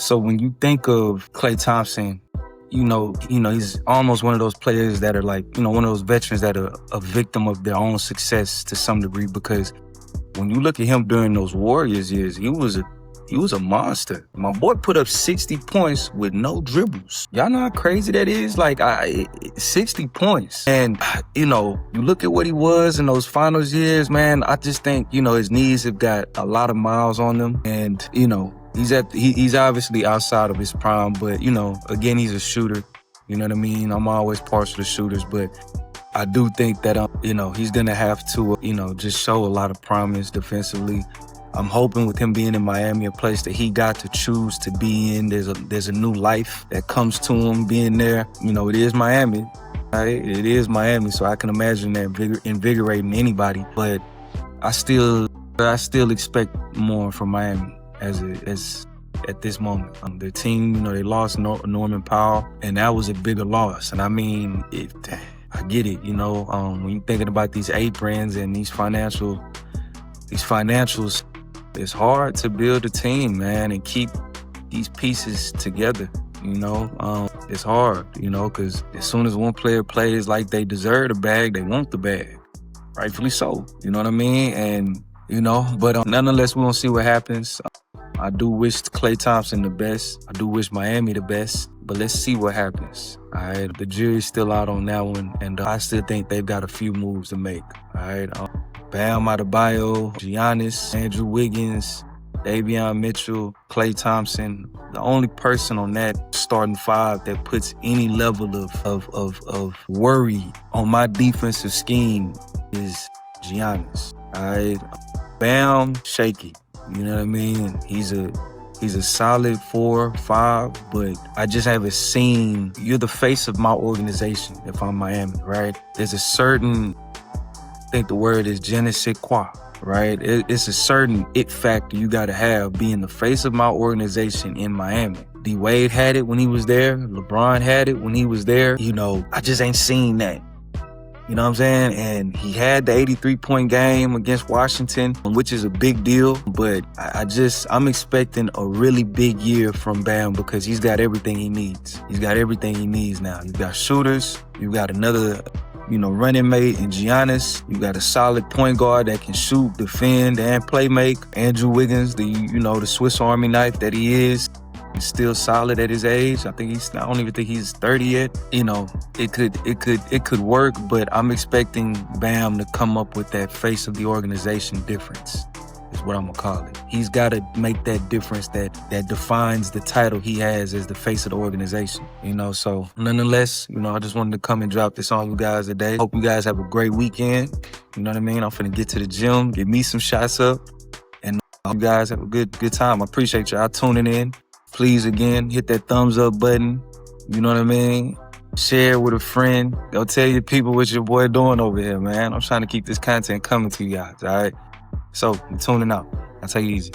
So when you think of Klay Thompson, he's almost one of those players that are like, one of those veterans that are a victim of their own success to some degree, because when you look at him during those Warriors years, he was a monster. My boy put up 60 points with no dribbles. Y'all know how crazy that is? Like, 60 points. And, you look at what he was in those finals years, man, I just think, his knees have got a lot of miles on them. And, he's obviously outside of his prime, but, again, he's a shooter. You know what I mean? I'm always partial to shooters, but I do think that, he's going to have to, just show a lot of promise defensively. I'm hoping with him being in Miami, a place that he got to choose to be in, there's a new life that comes to him being there. It is Miami, right? It is Miami, so I can imagine that invigorating anybody. But I still expect more from Miami as at this moment. Their team, they lost Norman Powell, and that was a bigger loss. And I mean, I get it, when you're thinking about these aprons and these financials, it's hard to build a team, man, and keep these pieces together. It's hard, because as soon as one player plays like they deserve the bag, they want the bag. Rightfully so, you know what I mean? And, but nonetheless, we're going to see what happens. I do wish Klay Thompson the best. I do wish Miami the best, but let's see what happens. All right, the jury's still out on that one, and I still think they've got a few moves to make. All right, Bam Adebayo, Giannis, Andrew Wiggins, Davion Mitchell, Klay Thompson. The only person on that starting five that puts any level of worry on my defensive scheme is Giannis. All right, Bam, shaky. You know what I mean? He's a solid 4, 5, but I just haven't seen. You're the face of my organization if I'm Miami, right? There's a certain, I think the word is je ne sais quoi, right? It's a certain it factor you got to have being the face of my organization in Miami. D. Wade had it when he was there. LeBron had it when he was there. I just ain't seen that. You know what I'm saying? And he had the 83-point game against Washington, which is a big deal. But I'm expecting a really big year from Bam because he's got everything he needs. He's got everything he needs now. You've got shooters. You've got another, running mate in Giannis. You got a solid point guard that can shoot, defend, and play make. Andrew Wiggins, the Swiss Army knife that he is. He's still solid at his age. I don't even think he's 30 yet. It could work, but I'm expecting Bam to come up with that face of the organization difference, is what I'm gonna call it. He's gotta make that difference that defines the title he has as the face of the organization. So nonetheless, I just wanted to come and drop this on you guys today. Hope you guys have a great weekend. You know what I mean? I'm finna get to the gym, get me some shots up, and you guys have a good time. I appreciate y'all tuning in. Please, again, hit that thumbs up button. You know what I mean? Share it with a friend. Go tell your people what your boy doing over here, man. I'm trying to keep this content coming to you guys, all right? So, I'm tuning out. I'll take it easy.